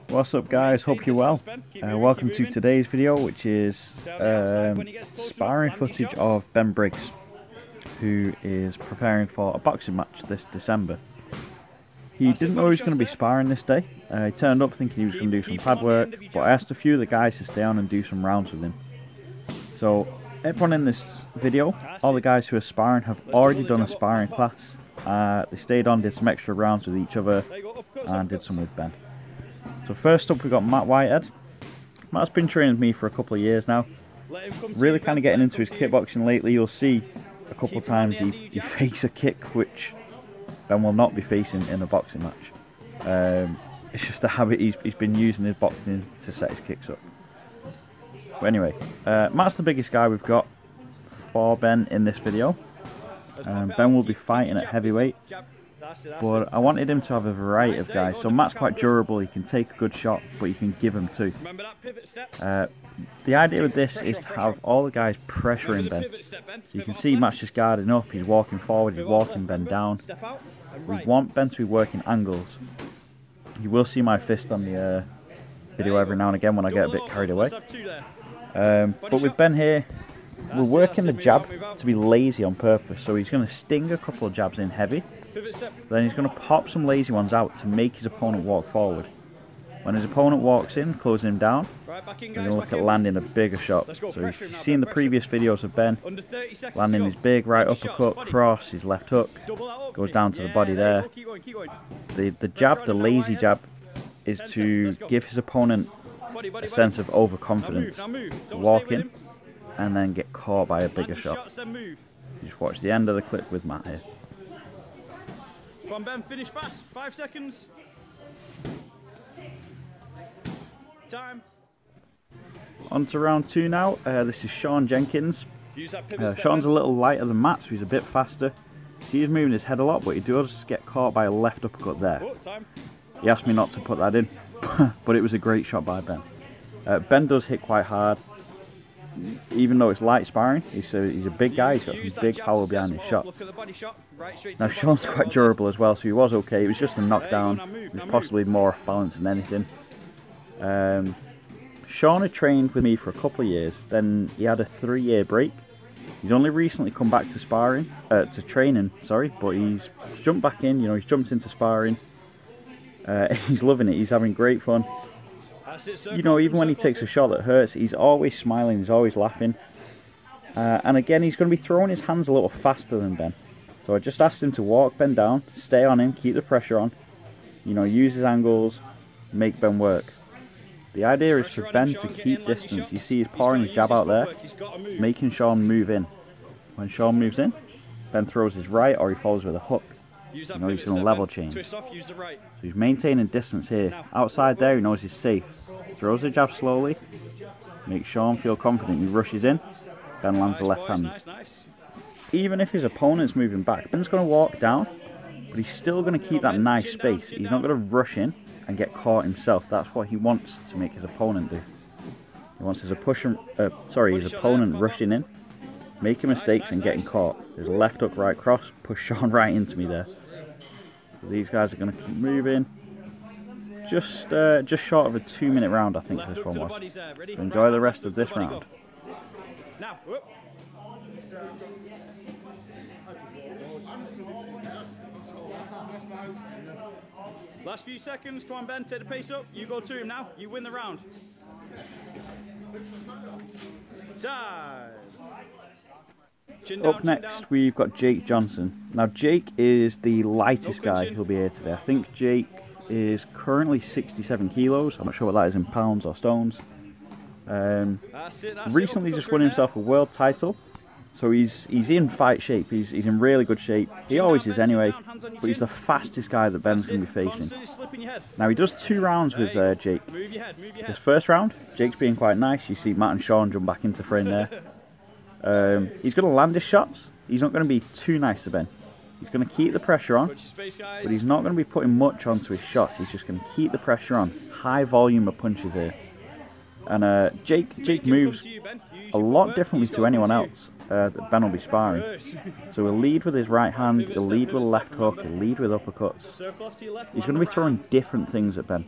What's up guys, hope you're well. Welcome to today's video, which is sparring footage of Ben Briggs, who is preparing for a boxing match this December. He didn't know he was going to be sparring this day. He turned up thinking he was going to do some pad work, but I asked a few of the guys to stay on and do some rounds with him. So everyone in this video, all the guys who are sparring have already done a sparring class. They stayed on, did some extra rounds with each other and did some with Ben. So first up we've got Wyatt. Matt's been training with me for a couple of years now. Really kind of getting into his kickboxing lately. You'll see a couple of times he fakes a kick which Ben will not be facing in a boxing match. It's just a habit he's been using his boxing to set his kicks up. But anyway, Matt's the biggest guy we've got for Ben in this video. Ben will be fighting at heavyweight. But I wanted him to have a variety of guys. So Matt's quite durable, he can take a good shot, but you can give him two. The idea with this is to have all the guys pressuring Ben. So you can see Matt's just guarding up, he's walking forward, he's walking Ben down. We want Ben to be working angles. You will see my fist on the video every now and again when I get a bit carried away. But with Ben here, we're working the jab to be lazy on purpose. So he's going to sting a couple of jabs in heavy. Then he's going to pop some lazy ones out to make his opponent walk forward. When his opponent walks in, closing him down, we're going to look at landing a bigger shot. So if you've seen the previous videos of Ben, landing his big right uppercut, cross, his left hook, goes down to the body there. The jab, the lazy jab, is to give his opponent a sense of overconfidence, to walk in and then get caught by a bigger shot. Just watch the end of the clip with Matt here. Come on Ben, finish fast, 5 seconds. Time. On to round 2 now. This is Jenkins. Sean's a little lighter than Matt, so he's a bit faster. See, he's moving his head a lot, but he does get caught by a left uppercut there. He asked me not to put that in, but it was a great shot by Ben. Ben does hit quite hard. Even though it's light sparring, he's a big guy, he's got some big power behind his shots. Now Sean's quite durable as well, so he was okay. It was just a knockdown. It was possibly more off balance than anything. Sean had trained with me for a couple of years, then he had a 3-year break. He's only recently come back to sparring, to training, sorry, but he's jumped back in, you know, he's jumped into sparring. He's loving it, he's having great fun. You know, even when he takes a shot that hurts, he's always smiling, he's always laughing. And again, he's going to be throwing his hands a little faster than Ben. So I just asked him to walk Ben down, stay on him, keep the pressure on. You know, use his angles, make Ben work. The idea is for Ben to keep distance. You see he's pouring his jab out there, making Sean move in. When Sean moves in, Ben throws his right or he follows with a hook. You know, he's going to level change. So he's maintaining distance here. Outside there, he knows he's safe. Throws the jab slowly, makes Sean feel confident. He rushes in, Ben lands the left hand. Even if his opponent's moving back, Ben's going to walk down, but he's still going to keep that nice space. He's not going to rush in and get caught himself. That's what he wants to make his opponent do. He wants his opponent rushing in, making mistakes and getting caught. There's a left hook, right cross, push Sean right into me there. So these guys are going to keep moving. Just short of a 2-minute round, I think this one was. So enjoy the rest of this round. Now, last few seconds, come on Ben, take the pace up. You go to him now, you win the round. Time. Up next, we've got Jake Johnson. Now, Jake is the lightest guy who'll be here today. I think Jake is currently 67 kilos. I'm not sure what that is in pounds or stones. Recently just won himself a world title. So he's in fight shape. He's in really good shape. He always is anyway. But he's the fastest guy that Ben's going to be facing. Now he does 2 rounds with Jake. This first round, Jake's being quite nice. You see Matt and Sean jump back into frame there. He's going to land his shots. He's not going to be too nice to Ben. He's going to keep the pressure on, but he's not going to be putting much onto his shots. He's just going to keep the pressure on. High volume of punches here. And Jake moves a lot differently to anyone else that Ben will be sparring. So he'll lead with his right hand, he'll lead with a left hook, he'll lead with uppercuts. He's going to be throwing different things at Ben.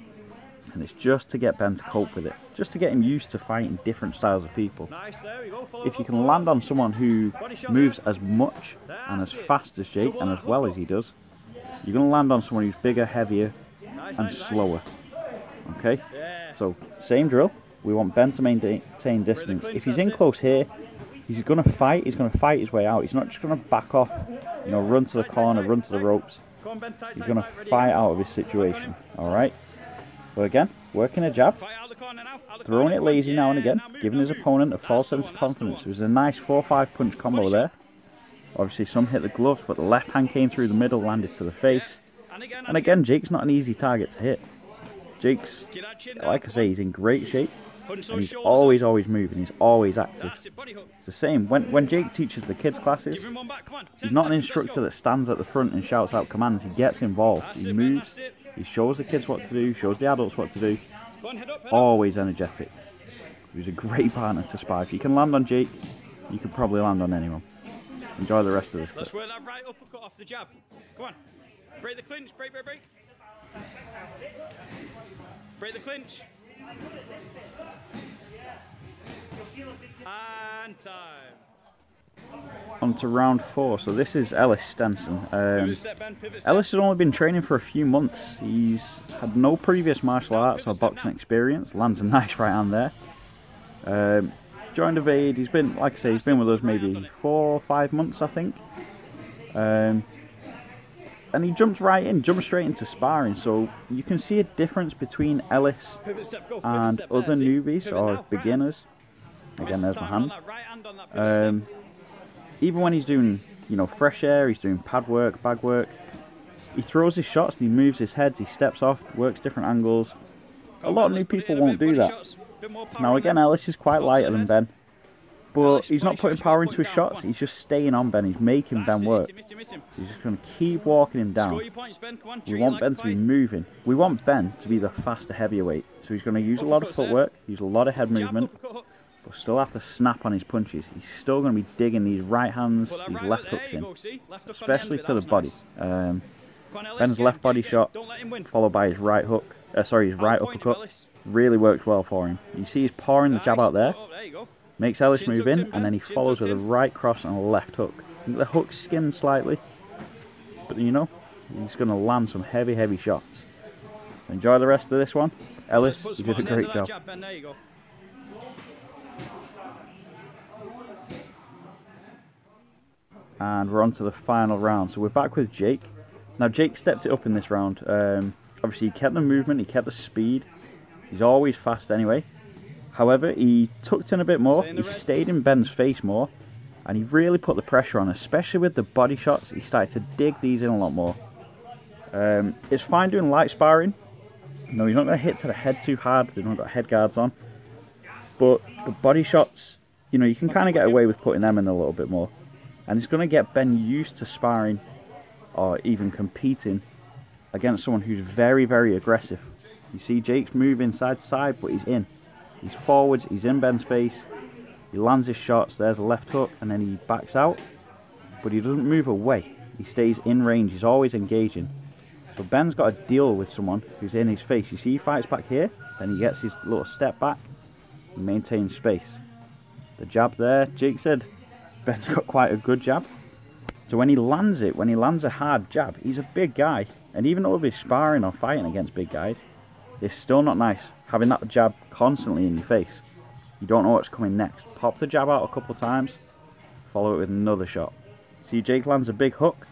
and it's just to get Ben to cope with it, just to get him used to fighting different styles of people. Nice, there we go. If you can land on someone who moves as much and as fast as Jake and as well as he does, you're going to land on someone who's bigger, heavier and slower. Okay, so same drill. We want Ben to maintain distance. If he's in close here, he's going to fight. He's going to fight his way out. He's not just going to back off, you know, run to the corner, run to the ropes. He's going to fight out of his situation. All right. So again, working a jab, throwing it lazy now and again, giving his opponent a false sense of confidence. It was a nice 4-5 punch combo there. Obviously some hit the gloves, but the left hand came through the middle, landed to the face. And again, Jake's not an easy target to hit. Jake's, like I say, he's in great shape. And he's always moving, he's always active. It's the same, when Jake teaches the kids classes, he's not an instructor that stands at the front and shouts out commands. He gets involved, he moves, he shows the kids what to do, shows the adults what to do. Always energetic. He's a great partner to spar. If you can land on Jake, you can probably land on anyone. Enjoy the rest of this clip. Let's work that right uppercut off the jab. Come on. Break the clinch, break. Break the clinch. And time. On to round 4. So this is Ellis Stenson. Ellis has only been training for a few months. He's had no previous martial arts or boxing experience. Lands a nice right hand there. Joined Evade. He's been, like I say, he's been with us maybe 4 or 5 months, I think. And he jumps right in, jumps straight into sparring. So you can see a difference between Ellis and other newbies or beginners. Again, there's my hand. Even when he's doing, you know, fresh air, he's doing pad work, bag work, he throws his shots and he moves his heads, he steps off, works different angles. A lot of new people won't do that. Now again, Ellis is quite lighter than Ben, but he's not putting power into his shots, he's just staying on Ben, he's making Ben work. He's just going to keep walking him down. We want Ben to be moving. We want Ben to be the faster heavyweight. So he's going to use a lot of footwork, use a lot of head movement, but still have to snap on his punches. He's still going to be digging these right hands, these left hooks in, especially to the body. Ben's left body shot, followed by his right hook, his right uppercut, really works well for him. You see he's pouring the jab out there, makes Ellis move in, and then he follows with a right cross and a left hook. I think the hook skimmed slightly, but you know, he's going to land some heavy shots. Enjoy the rest of this one. Ellis, you did a great job. And we're on to the final round. So we're back with Jake. Now Jake stepped it up in this round. Obviously he kept the movement, he kept the speed. He's always fast anyway. However, he tucked in a bit more, he stayed in Ben's face more, and he really put the pressure on, especially with the body shots. He started to dig these in a lot more. It's fine doing light sparring. No, he's not going to hit to the head too hard, they've not got head guards on. But the body shots, you know, you can kind of get away with putting them in a little bit more. And it's going to get Ben used to sparring or even competing against someone who's very aggressive. You see Jake's moving side to side, but he's in. He's forwards, he's in Ben's face, he lands his shots, there's a left hook, and then he backs out, but he doesn't move away. He stays in range, he's always engaging. So Ben's got to deal with someone who's in his face. You see he fights back here, then he gets his little step back and maintains space. The jab there, Jake said Ben's got quite a good jab. So when he lands it, when he lands a hard jab, he's a big guy. And even though he's sparring or fighting against big guys, it's still not nice having that jab constantly in your face. You don't know what's coming next. Pop the jab out a couple of times, follow it with another shot. See Jake lands a big hook.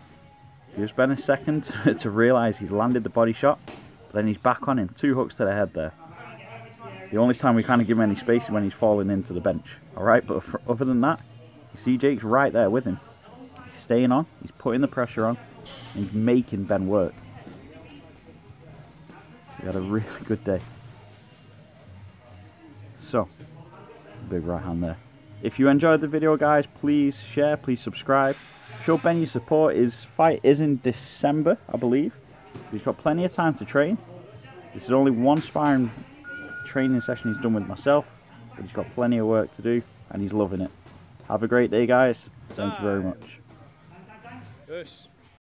Gives Ben a second to realise he's landed the body shot, but then he's back on him. 2 hooks to the head there. The only time we kind of give him any space is when he's falling into the bench. Alright, but other than that, you see Jake's right there with him. He's staying on, he's putting the pressure on, and he's making Ben work. We had a really good day. So, big right hand there. If you enjoyed the video, guys, please share, please subscribe. Show Ben your support. His fight is in December, I believe. He's got plenty of time to train. This is only one sparring training session he's done with myself, but he's got plenty of work to do, and he's loving it. Have a great day, guys. Thank you very much. Yes.